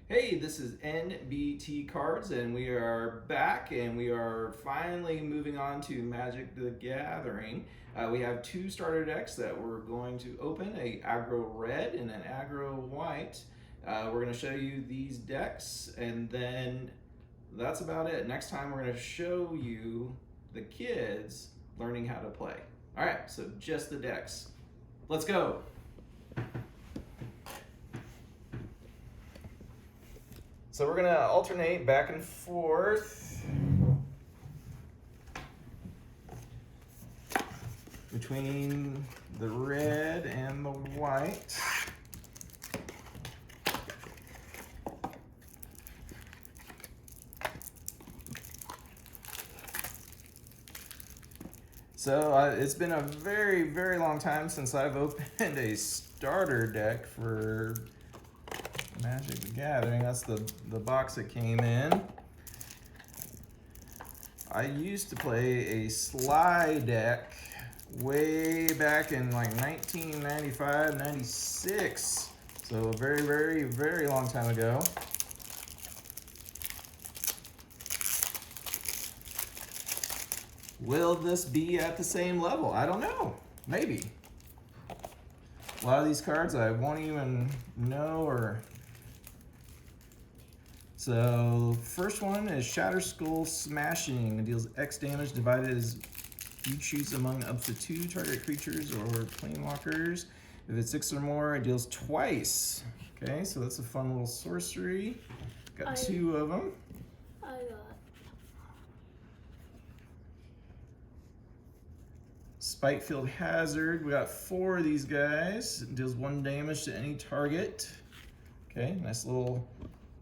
Hey, this is NBT Cards, and we are back, and we are finally moving on to Magic the Gathering. We have two starter decks that we're going to open, a aggro red and an aggro white. We're going to show you these decks, and then that's about it. Next time we're going to show you the kids learning how to play. All right, so just the decks. Let's go. So we're gonna alternate back and forth between the red and the white. So it's been a very, very long time since I've opened a starter deck for Magic the Gathering. That's the box that came in. I used to play a Sly deck way back in like 1995, 96. So a very, very, very long time ago. Will this be at the same level? I don't know. Maybe. A lot of these cards I won't even know or... So, first one is Shatterskull Smashing. It deals X damage divided as you choose among up to 2 target creatures or planeswalkers. If it's 6 or more, it deals twice. Okay, so that's a fun little sorcery. Got 2 of them. I got Spikefield Hazard. We got 4 of these guys. It deals 1 damage to any target. Okay, nice little,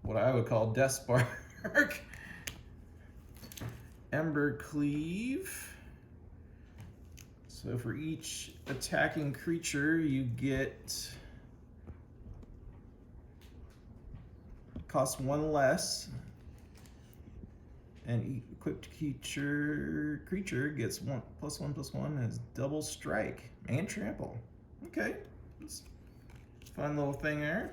what I would call Death Spark. Ember Cleave. So for each attacking creature, you get, costs 1 less. And equipped creature gets +1/+1 as double strike and trample. Okay, fun little thing there.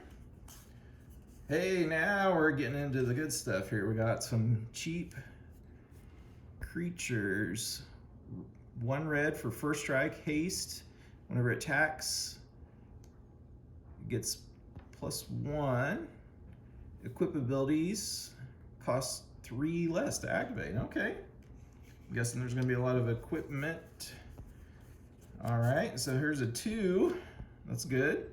Hey, now we're getting into the good stuff here. We got some cheap creatures. 1 red for first strike, haste. Whenever it attacks, it gets +1. Equip abilities cost 3 less to activate. Okay. I'm guessing there's going to be a lot of equipment. All right, so here's a 2. That's good.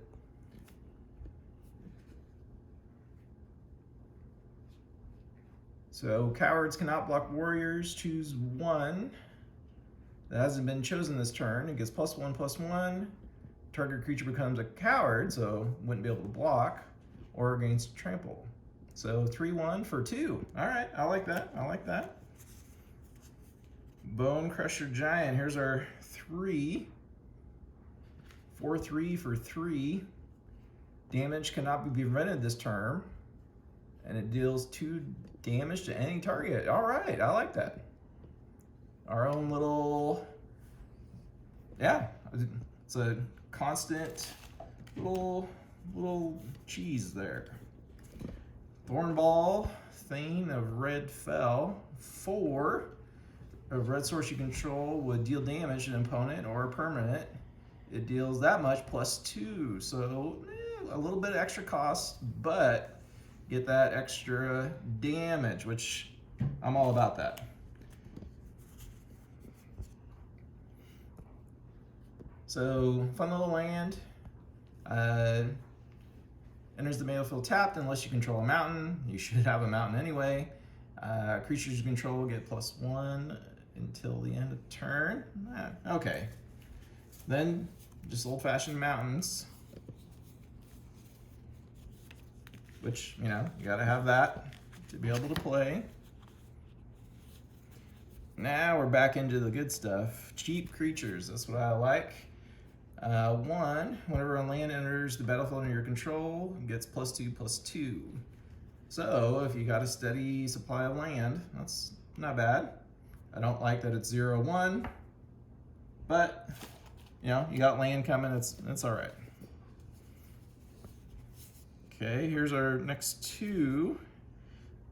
So cowards cannot block warriors. Choose 1 that hasn't been chosen this turn. It gets +1/+1. Target creature becomes a coward, so wouldn't be able to block, or gains trample. So 3/1 for 2. All right, I like that. I like that. Bone Crusher Giant. Here's our 3. 4/3 for 3. Damage cannot be prevented this turn, and it deals 2 damage to any target. All right, I like that. Our own little, yeah, it's a constant little cheese there. Thornball, Thane of Red Fell. 4 of red source you control would deal damage to an opponent or a permanent. It deals that much +2, so a little bit of extra cost, but get that extra damage, which I'm all about that. So, fun little land. Enters the battlefield tapped unless you control a mountain. You should have a mountain anyway. Creatures you control get +1 until the end of turn. Okay. Then, just old-fashioned mountains. Which, you know, you gotta have that to be able to play. Now we're back into the good stuff. Cheap creatures, that's what I like. 1, whenever a land enters the battlefield under your control, it gets +2/+2. So if you got a steady supply of land, that's not bad. I don't like that it's 0/1, but you know, you got land coming, it's all right. Okay, here's our next two.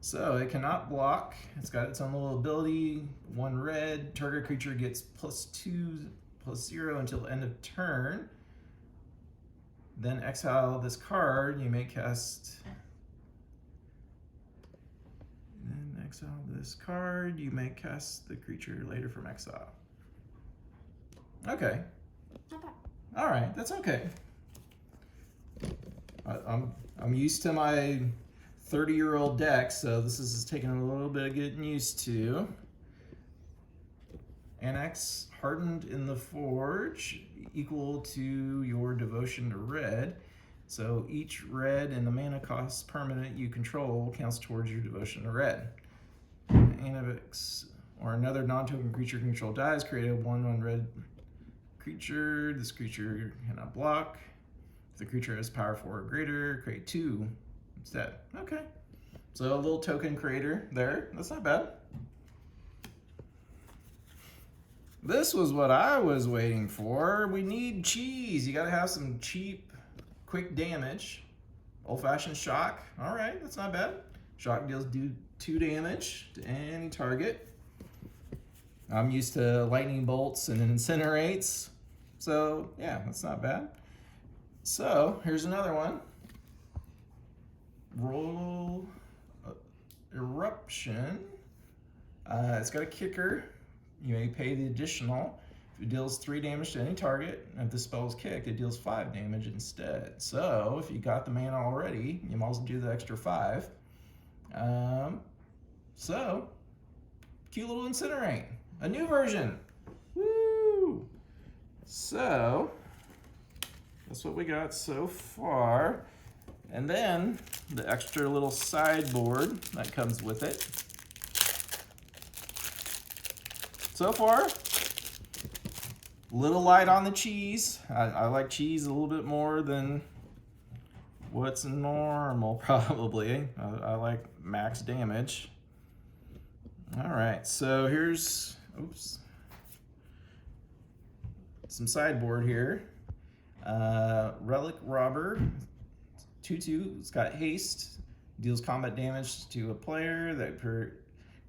So it cannot block. It's got its own little ability. 1 red, target creature gets +2/+0 until end of turn. Then exile this card. You may cast. Then exile this card. You may cast the creature later from exile. Okay. Not bad. All right, that's okay. I'm used to my 30-year-old deck, so this is taking a little bit of getting used to. Annex hardened in the forge, equal to your devotion to red. So each red and the mana cost permanent you control counts towards your devotion to red. Anavix or another non-token creature control dies, create a 1/1 red creature. This creature cannot block. If the creature has power 4 or greater, create 2 instead. Okay. So a little token creator there. That's not bad. This was what I was waiting for. We need cheese. You gotta have some cheap, quick damage. Old-fashioned shock. All right, that's not bad. Shock deals 2 damage to any target. I'm used to lightning bolts and incinerates. So yeah, that's not bad. So here's another one. Roll Eruption. It's got a kicker. You may pay the additional. If it deals 3 damage to any target, and if the spell is kicked, it deals 5 damage instead. So if you got the mana already, you might as well do the extra 5. So cute little Incinerate, a new version. Woo! So that's what we got so far. And then the extra little sideboard that comes with it. So far, little light on the cheese. I like cheese a little bit more than what's normal, probably. I like max damage. All right, so here's, oops, some sideboard here. Relic Robber, 2/2. It's got haste, deals combat damage to a player that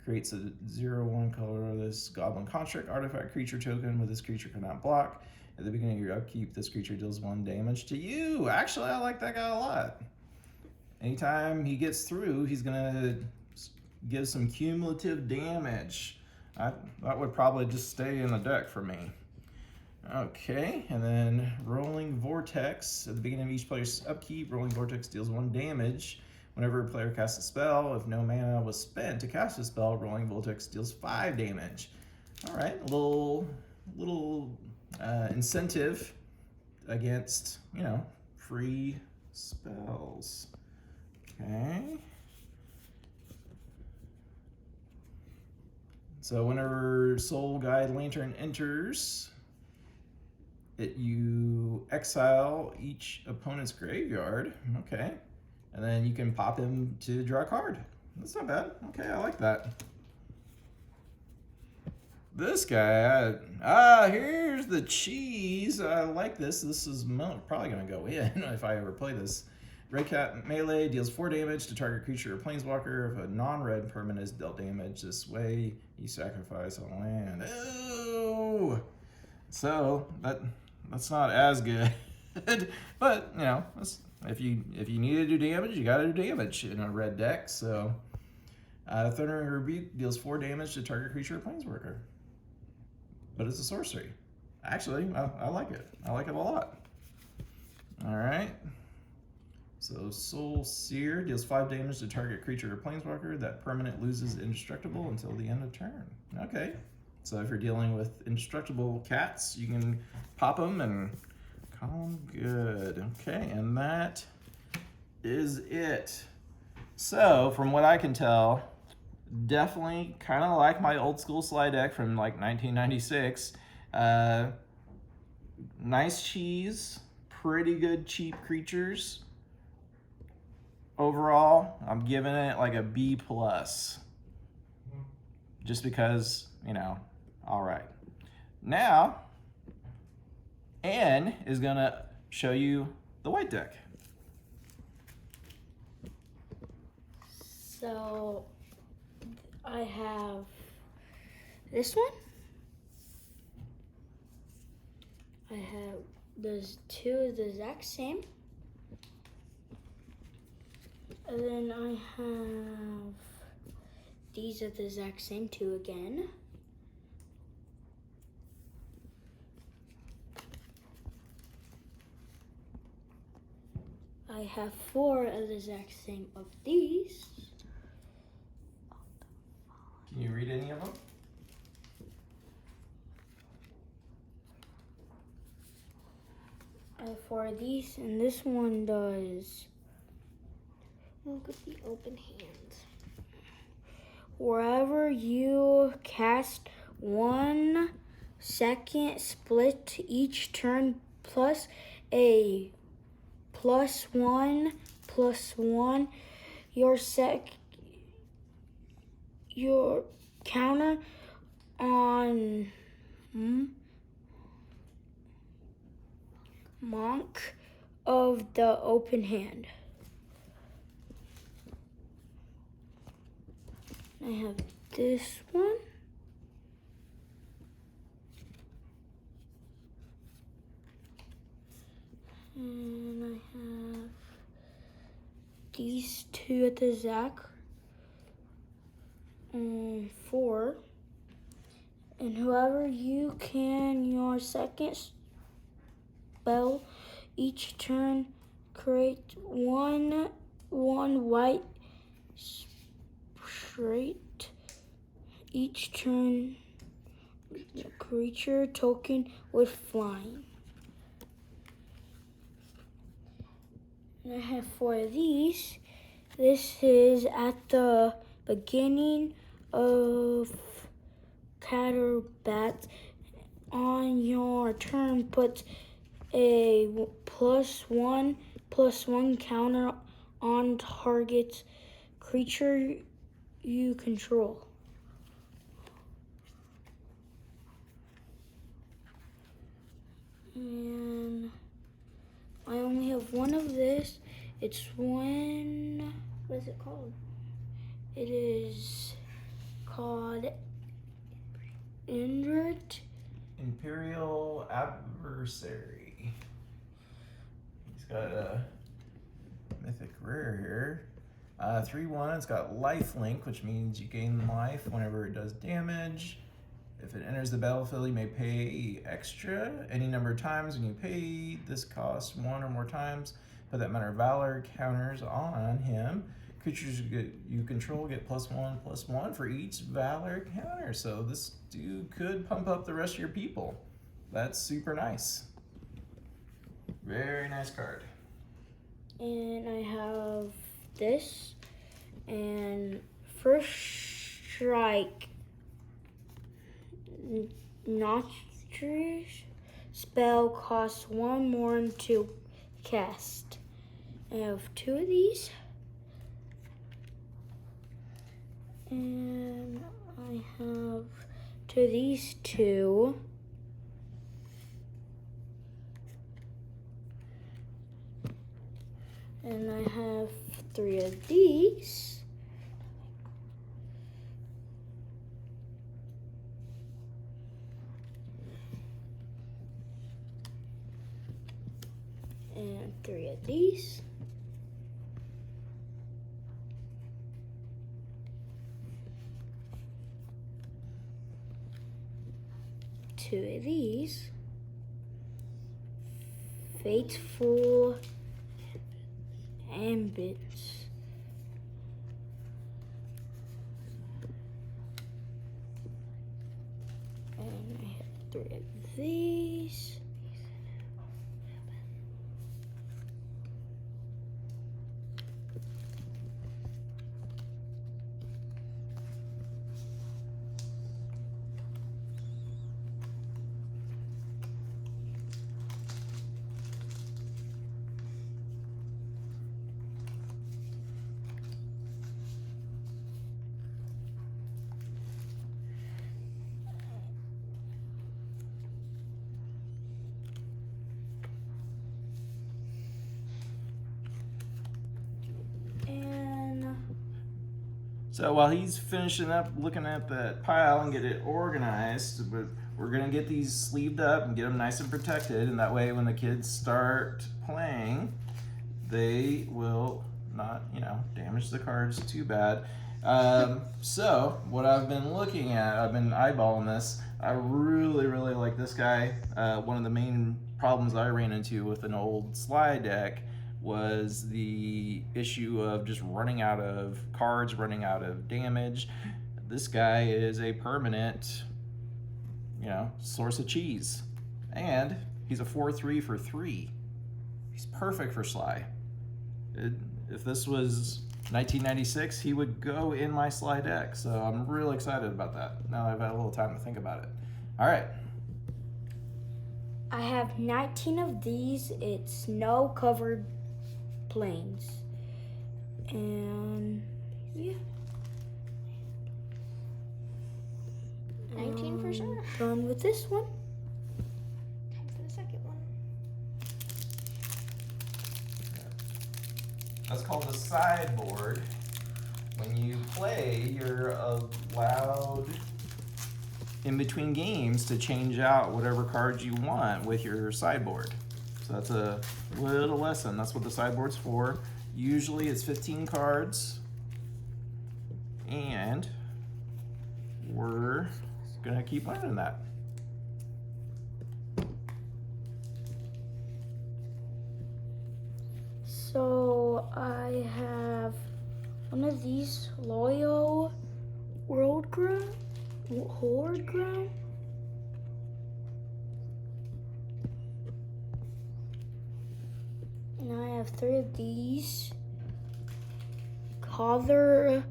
creates a 0/1 colorless Goblin Construct artifact creature token with this creature cannot block. At the beginning of your upkeep, this creature deals 1 damage to you. Actually, I like that guy a lot. Anytime he gets through, he's gonna give some cumulative damage. That would probably just stay in the deck for me. Okay, and then Rolling Vortex. At the beginning of each player's upkeep, Rolling Vortex deals 1 damage. Whenever a player casts a spell, if no mana was spent to cast a spell, Rolling Vortex deals 5 damage. All right, a little incentive against, you know, free spells. Okay. So whenever Soul Guide Lantern enters, you exile each opponent's graveyard. Okay. And then you can pop him to draw a card. That's not bad. Okay, I like that. This guy, here's the cheese. I like this. This is probably gonna go in if I ever play this. Red Cat melee deals 4 damage to target creature or planeswalker. If a non-red permanent is dealt damage this way, you sacrifice a land. Ooh! So that's not as good, but you know, if you need to do damage, you gotta do damage in a red deck. So Thundering Rebuke deals 4 damage to target creature or planeswalker, but it's a sorcery. Actually, I like it. I like it a lot. All right. So Soul Seer deals 5 damage to target creature or planeswalker. That permanent loses indestructible until the end of turn. Okay. So if you're dealing with indestructible cats, you can pop them and call them good. Okay, and that is it. So from what I can tell, definitely kind of like my old school slide deck from like 1996. Nice cheese, pretty good cheap creatures. Overall, I'm giving it like a B+. Just because, you know, all right. Now, Anne is gonna show you the white deck. So I have this one. I have those two the exact same. And then I have these are the exact same two again. I have 4 of the exact same of these. Can you read any of them? I have 4 of these, and this one does. Look at the open hands. Wherever you cast 1 second, split each turn plus a +1/+1. Your counter on Monk of the open hand. I have this one. And I have these two at the Zach. 4. And whoever you can, your second spell each turn, create one white straight each turn creature token with flying. And I have 4 of these. This is at the beginning of Catterbat. On your turn, put a +1/+1 counter on target creature you control. And I only have 1 of this. It's one, what is it called? It is called Imperial Adversary. He's got a mythic rare here. 3/1, it's got lifelink, which means you gain life whenever it does damage. If it enters the battlefield, you may pay extra any number of times when you pay. This costs 1 or more times. Put that amount of valor counters on him. Creatures you control get +1/+1 for each valor counter. So this dude could pump up the rest of your people. That's super nice. Very nice card. And I have this. And first strike, Noxious spell costs 1 more to cast. I have 2 of these. And I have 2 of these 2. And I have 3 of these. And 3 of these. Two of these. Fateful Ambits. And I have 3 of these. So while he's finishing up looking at that pile and get it organized, we're gonna get these sleeved up and get them nice and protected, and that way when the kids start playing, they will not, damage the cards too bad. So what I've been looking at, I've been eyeballing this. I really, really like this guy. One of the main problems I ran into with an old slide deck was the issue of just running out of cards, running out of damage. This guy is a permanent, source of cheese. And he's a 4/3 for 3. He's perfect for Sly. If this was 1996, he would go in my Sly deck. So I'm really excited about that. Now that I've had a little time to think about it. All right. I have 19 of these. It's snow-covered plains. And yeah. 19 for sure. Done with this one. Time for the second one. That's called the sideboard. When you play, you're allowed in between games to change out whatever cards you want with your sideboard. So that's a little lesson. That's what the sideboard's for. Usually it's 15 cards. And we're gonna keep learning that. So I have one of these Loyal Horde Ground. And I have 3 of these. Cother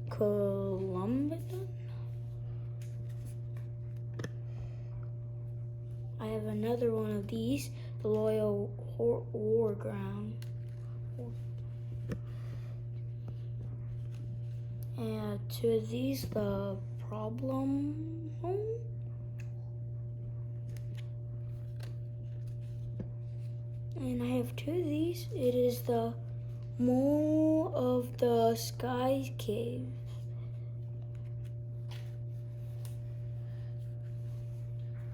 Columbian. I have another one of these, the Loyal War Ground. And 2 of these, the Problem Home. And I have 2 of these. It is the Mole of the Sky Cave.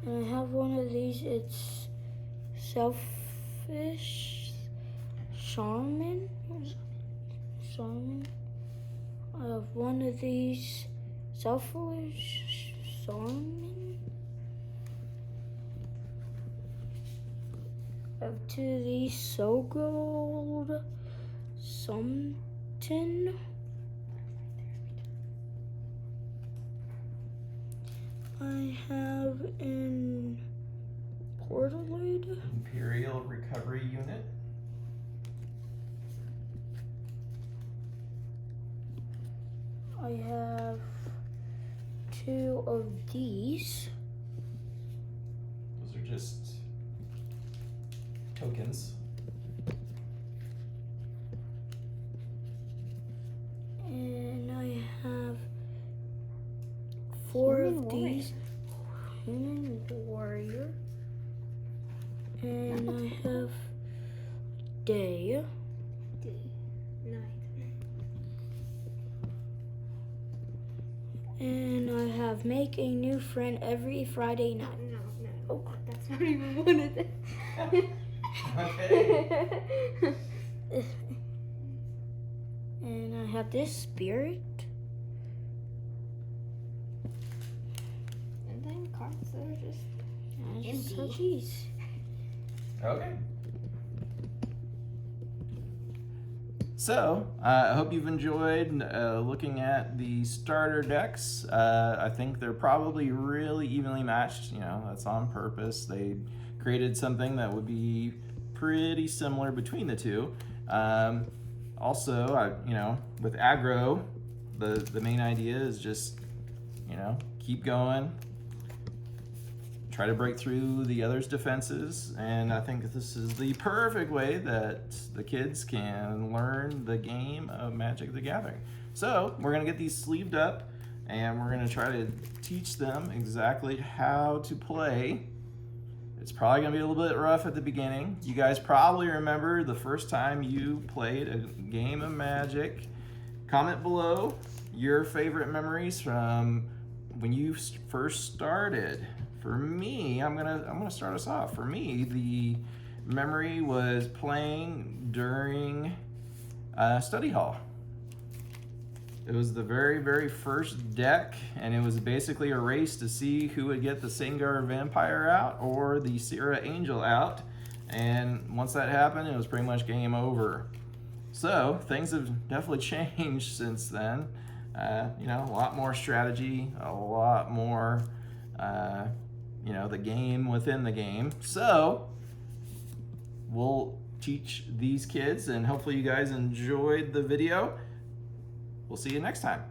And I have one of these. It's Selfish Charmin. I have one of these. Selfish Charmin. I have 2 of these. So Gold Something. I have an Portalade. Imperial Recovery Unit. I have 2 of these. Those are just tokens. And I have 4 Human of warrior. these. Human Warrior. And I have Day. Night. And I have Make a New Friend every Friday night. No. Oh. That's not even one of them. Okay. And I have this Spirit. And then cards that are just And just Empty. cheese. Okay. So, I hope you've enjoyed looking at the starter decks. I think they're probably really evenly matched. That's on purpose. They created something that would be pretty similar between the two. Also, with aggro, the main idea is just, keep going. Try to break through the other's defenses, and I think this is the perfect way that the kids can learn the game of Magic the Gathering. So we're gonna get these sleeved up, and we're gonna try to teach them exactly how to play. It's probably gonna be a little bit rough at the beginning. You guys probably remember the first time you played a game of Magic. Comment below your favorite memories from when you first started. For me, I'm gonna start us off. For me, the memory was playing during study hall. It was the very, very first deck, and it was basically a race to see who would get the Singar Vampire out or the Sierra Angel out. And once that happened, it was pretty much game over. So things have definitely changed since then. You know, a lot more strategy, a lot more, you know, the game within the game. So we'll teach these kids, and hopefully you guys enjoyed the video. We'll see you next time.